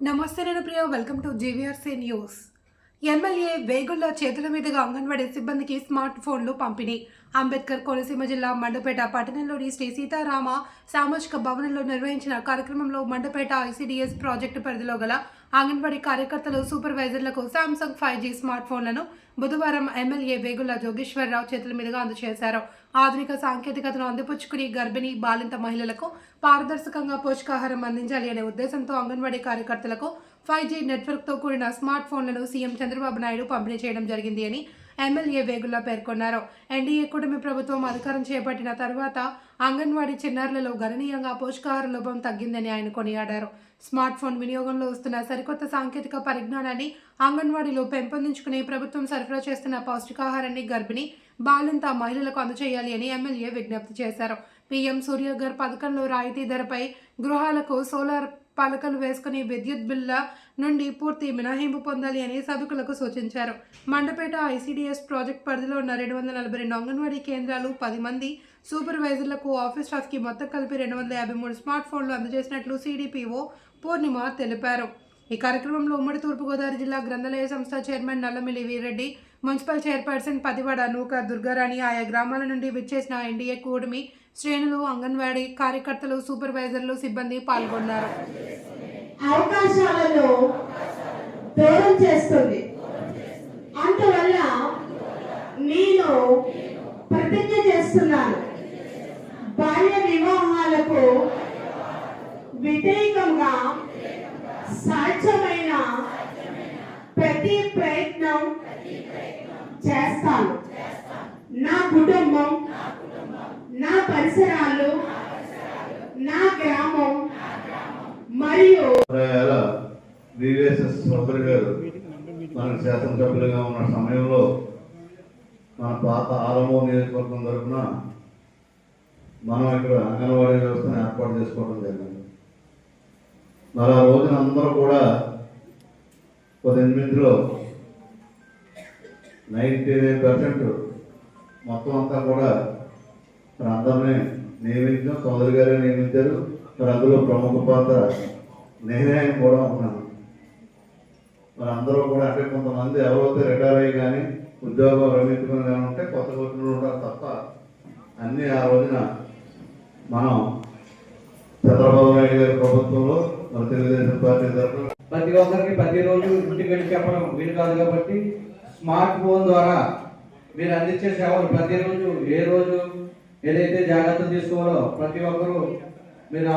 నమస్తే నేను Priya welcome to GVRC news. MLA Vegulla చేతుల మీదుగా అంగన్వాడీ సిబ్బందికి స్మార్ట్ ఫోన్లు పంపిణీ. అంబేద్కర్ కోనసీమ జిల్లా మండపేట పట్టణంలోని శ్రీ సీతారామ సామాజిక భవనంలో నిర్వహించిన కార్యక్రమంలో మండపేట ఐసీడీఎస్ ప్రాజెక్టు పరిధిలో గల అంగన్వాడీ కార్యకర్తలు సూపర్వైజర్లకు శాంసంగ్ 5G స్మార్ట్ ఫోన్లను బుధవారం ఎమ్మెల్యే వేగుళ్ల జోగేశ్వరరావు చేతుల మీదుగా అందజేశారు. ఆధునిక సాంకేతికతను అందిపుచ్చుకుని గర్భిణీ బాలింత మహిళలకు పారదర్శకంగా పోషకాహారం అందించాలి అనే ఉద్దేశంతో అంగన్వాడీ కార్యకర్తలకు 5G నెట్వర్క్తో కూడిన స్మార్ట్ ఫోన్లను సీఎం చంద్రబాబు నాయుడు పంపిణీ చేయడం జరిగింది అని ఎమ్మెల్యే వేగుళ్ల పేర్కొన్నారు. ఎన్డీఏ కూటమి ప్రభుత్వం అధికారం చేపట్టిన తర్వాత అంగన్వాడీ చిన్నారులలో గణనీయంగా పోషకాహార లోపం తగ్గిందని ఆయన కొనియాడారు. స్మార్ట్ ఫోన్ వినియోగంలో వస్తున్న సరికొత్త సాంకేతిక పరిజ్ఞానాన్ని అంగన్వాడీలో పెంపొందించుకుని ప్రభుత్వం సరఫరా చేస్తున్న పౌష్టికాహారాన్ని గర్భిణీ బాలింత మహిళలకు అందజేయాలి అని ఎమ్మెల్యే విజ్ఞప్తి చేశారు. పీఎం సూర్యఘర్ పథకంలో రాయితీ ధరపై గృహాలకు సోలార్ పలకలు వేసుకుని విద్యుత్ బిల్ల నుండి పూర్తి మినహాయింపు పొందాలి అని సభికులకు సూచించారు. మండపేట ఐసీడీఎస్ ప్రాజెక్ట్ పరిధిలో ఉన్న 242 అంగన్వాడీ కేంద్రాలు 10 మంది సూపర్వైజర్లకు ఆఫీస్ స్టాఫ్కి మొత్తం కలిపి 253 స్మార్ట్ ఫోన్లు అందజేసినట్లు సిడిపిఓ పూర్ణిమ తెలిపారు. ఈ కార్యక్రమంలో ఉమ్మడి తూర్పుగోదావరి జిల్లా గ్రంథాలయ సంస్థ chairman Nallamilli Veereddy, municipal chairperson Pativada నూక దుర్గారాణి, ఆయా గ్రామాల నుండి విచ్చేసిన ఎన్డీఏ కూటమి శ్రేణులు, అంగన్వాడీ కార్యకర్తలు, సూపర్వైజర్లు, సిబ్బంది పాల్గొన్నారు. అవకాశాలను దూరం చేస్తుంది. అందువల్ల నేను ప్రతిజ్ఞ చేస్తున్నాను, బాల్య వివాహాలకు వ్యతిరేకంగా సాధ్యమైన ప్రతి ప్రయత్నం చేస్తాను. నా కుటుంబం, నా పరిసరాలు, నా గ్రామం మరియు మనకు శాసనసభ్యులుగా ఉన్న సమయంలో మన పాత ఆలమూరు నియోజకవర్గం తరఫున మనం ఇక్కడ అంగన్వాడీ వ్యవస్థను ఏర్పాటు చేసుకోవడం జరిగింది. మరి ఆ రోజున అందరూ కూడా 18లో 99% మొత్తం అంతా కూడా మరి అందరినీ నియమించాం. సోదరి గారే నియమించారు. మరి అందులో ప్రముఖ పాత్ర నేనే కూడా ఉన్నాను. మరి అందరూ కూడా అంటే కొంతమంది ఎవరైతే రిటైర్ అయ్యి కానీ ఉద్యోగం విరమించుకుని కానీ ఉంటే కొత్త కొత్తలు ఉంటారు తప్ప అన్నీ ఆ రోజున మనం చంద్రబాబు నాయుడు గారి ప్రభుత్వంలో మన తెలుగుదేశం పార్టీ తరఫున ప్రతి ఒక్కరికి ప్రతిరోజు ఇంటికి వెళ్ళి చెప్పడం వీలు కాదు కాబట్టి స్మార్ట్ ఫోన్ ద్వారా మీరు అందించే సేవలు ప్రతిరోజు ఏ రోజు ఏదైతే జాగ్రత్తలు తీసుకోవాలో ప్రతి ఒక్కరూ మీరు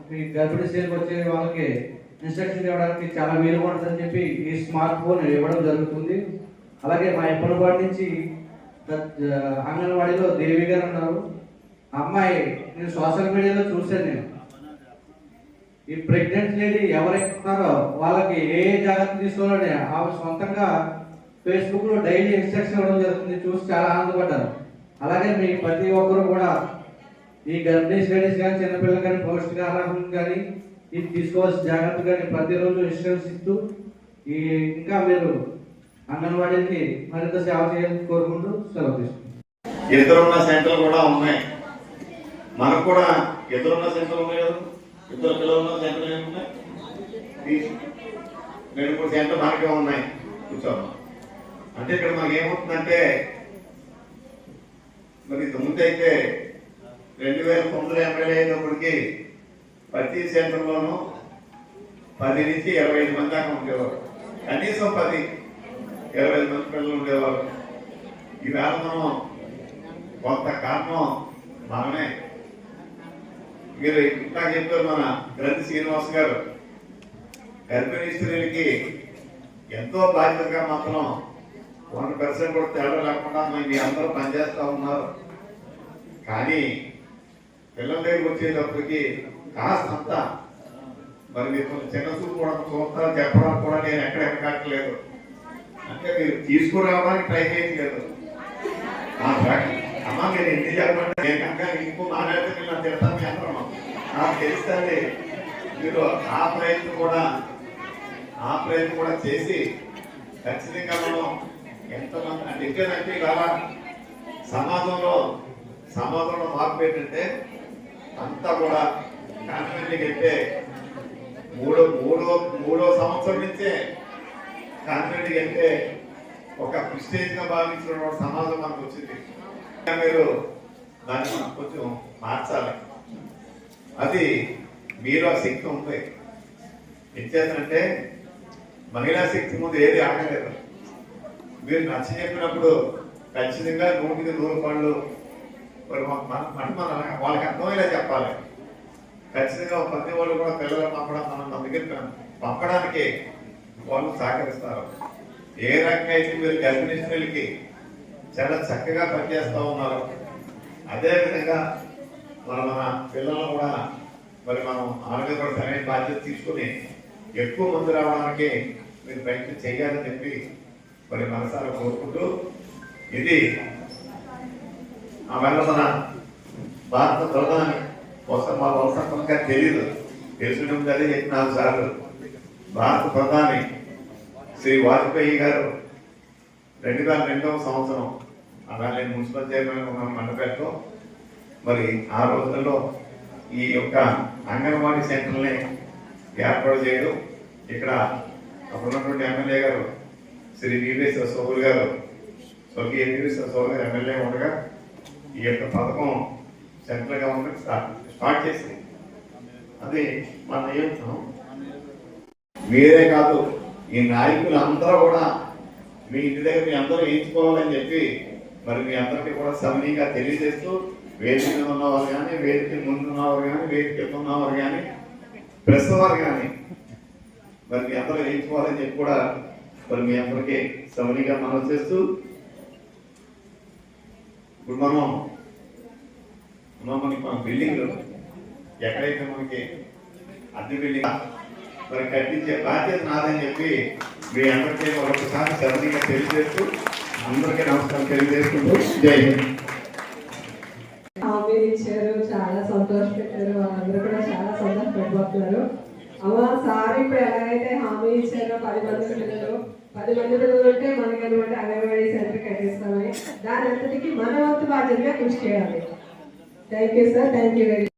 మీ గర్భిణీ స్త్రీలకు వచ్చే వాళ్ళకి ఇన్స్ట్రక్షన్ ఇవ్వడానికి చాలా వీలుగా ఉంటుందని చెప్పి ఈ స్మార్ట్ ఫోన్ ఇవ్వడం జరుగుతుంది. అలాగే మా ఎప్పటిపాటి నుంచి అంగన్వాడీలో దేవి గారు ఉన్నారు. అమ్మాయి నేను సోషల్ మీడియాలో చూశాను. నేను ఈ ప్రెగ్నెంట్ లేడీ ఎవరైతే ఉన్నారో వాళ్ళకి ఏ జాగ్రత్త తీసుకోవాలని ఆమె సొంతంగా ఫేస్బుక్లో డైలీ ఇన్స్ట్రక్షన్ ఇవ్వడం జరుగుతుంది. చూసి చాలా ఆనందపడ్డారు. అలాగే మీ ప్రతి ఒక్కరు కూడా ఈ గర్భిణీ లేడీస్ కానీ చిన్నపిల్లలు కానీ పౌష్టికాహారం కానీ ఇది తీసుకోవాల్సిన జాగ్రత్త కానీ ప్రతిరోజు ఇన్స్ట్రక్షన్స్ ఇస్తూ ఈ ఇంకా మీరు అంగన్వాడీకి మరింత సేవ చేయాలని కోరుకుంటూ సెలవు తీసుకుంటాం. ఎదురున్న సెంటర్లు కూడా ఉన్నాయి. మనకు కూడా ఎదురున్న సెంటర్లు ఉన్నాయి కదా, ఇద్దరు పిల్లలు ఉన్న సెంటర్లు ఏమున్నాయి, 2-3 సెంటర్లు మనకే ఉన్నాయి. కూర్చోమ్మా అంటే ఇక్కడ మనకి ఏమవుతుందంటే మరి ముందైతే 2009 ఎమ్మెల్యే అయినప్పటికీ ప్రతి సెంటర్లోనూ 10 నుంచి 25 మంది దాకా ఉండేవారు. కనీసం 10-25 మంది పిల్లలు ఉండేవారు. ఈవేళ మనం కొంత కారణం మనమే. మీరు ఇంకా చెప్పారు మన గ్రంథి శ్రీనివాస్ గారు, గర్భిణీ స్త్రీలకి ఎంతో బాధ్యతగా మాత్రం 1% కూడా తేడా లేకుండా మీ అందరూ పనిచేస్తూ ఉన్నారు. కానీ పిల్లల దగ్గరికి వచ్చేటప్పటికి కాస్తంతా మరి మీరు కొంచెం చిన్న చూపు కూడా చూస్తారు చెప్పడానికి కూడా నేను ఎక్కడెక్కడ కట్టలేదు. అంటే మీరు తీసుకురావడానికి ట్రై చేయట్లేదు. అమ్మా మీరు ఎన్ని చెప్పండి, నేను కనుక ఇంకో మాట్లాడితే నాకు తెలుస్తాను. మీ అందరం నాకు తెలుస్తుంది. మీరు ఆ ప్రయత్నం కూడా చేసి ఖచ్చితంగా మనం ఎంతమంది అంటే ఇంకేదంటే ఇవాళ సమాజంలో మార్పు ఏంటంటే అంతా కూడా కాన్ఫిడెంట్గా వెళ్తే మూడో సంవత్సరం నుంచే కాన్ఫిడెంట్ అంటే ఒక ప్రిస్టేజ్ గా భావించిన సమాజం మనకు వచ్చింది. మీరు దాన్ని మనం కొంచెం మార్చాలి. అది మీరు ఆ శక్తి ఉంది. ఇచ్చేదంటే మహిళా శక్తి ముందు ఏది ఆగలేదు. మీరు నచ్చ చెప్పినప్పుడు ఖచ్చితంగా 100% పనులు వాళ్ళకి అర్థమయ్యేలా చెప్పాలి. ఖచ్చితంగా 10 వాళ్ళు కూడా పిల్లలు పంపడం మన దగ్గర పంపడానికి వాళ్ళు సహకరిస్తారు. ఏ రకంగా అయితే మీరు గర్భిణీ స్త్రీలకి చాలా చక్కగా పనిచేస్తూ ఉన్నారు, అదేవిధంగా మన పిల్లలు కూడా మరి మనం ఆరోగ్య కూడా సరైన బాధ్యత తీసుకుని ఎక్కువ మంది రావడానికి మీరు ప్రయత్నం చేయాలని చెప్పి మరి మనసారా కోరుకుంటూ, ఇది ఆ వల్ల మన భారత ప్రధాని కోసం మా వలసంగా తెలియదు, తెలుసుకుంటే చెప్పి 4 సార్లు భారత ప్రధాని శ్రీ వాజ్పేయి గారు 2002వ సంవత్సరం అలాగే మున్సిపల్ చైర్మన్ ఉన్న మండపేటలో మరి ఆ రోజుల్లో ఈ యొక్క అంగన్వాడీ సెంటర్ని ఏర్పాటు చేయడం, ఇక్కడ అప్పుడున్నటువంటి ఎమ్మెల్యే గారు శ్రీ వీరేశ్వర సోగులు గారు, స్వర్గీయ వీరేశ్వర సోగులు గారు ఎమ్మెల్యే ఉండగా ఈ యొక్క పథకం సెంట్రల్ గవర్నమెంట్ స్టార్ట్ చేసింది. అది మన నియోజకం మీరే కాదు, ఈ నాయకులు అందరూ కూడా మీ ఇంటి దగ్గర మీ అందరూ వేయించుకోవాలని చెప్పి మరి మీ అందరికీ కూడా సమనీయంగా తెలియజేస్తూ, వేదిక ఉన్నవారు కానీ, వేదిక ముందు ఉన్నవారు కానీ, వేదిక ఉన్నవారు కానీ, ప్రెస్ వారు కానీ మరి మీ అందరూ వేయించుకోవాలని చెప్పి కూడా మరి మీ అందరికీ సమనీయంగా మనం చేస్తూ, ఇప్పుడు మనకి మన బిల్డింగ్ ఎక్కడైతే మనకి అద్దె బిల్డింగ్ మరి కట్టించే బాధ్యత నాదని చెప్పి మీ అందరికీ మరొకసారి సరళంగా తెలియజేస్తూ అందరికీ నమస్కారం తెలియజేసుకుంటూ జై హింద్. హామీలు ఇచ్చారు, చాలా సంతోషపెట్టారు, వాళ్ళందరూ కూడా చాలా సంతోషపడిపోతున్నారు. అమ్మ సార్ ఇప్పుడు ఎలాగైతే హామీ ఇచ్చారో 10 మంది పిల్లలు ఉంటే మనకి అనమాట అంగన్వాడీ సెంటర్ కట్టిస్తామని, దాని అంతటికి మన వంతు బాధ్యతగా కృషి చేయాలి. Thank you sir, thank you very much.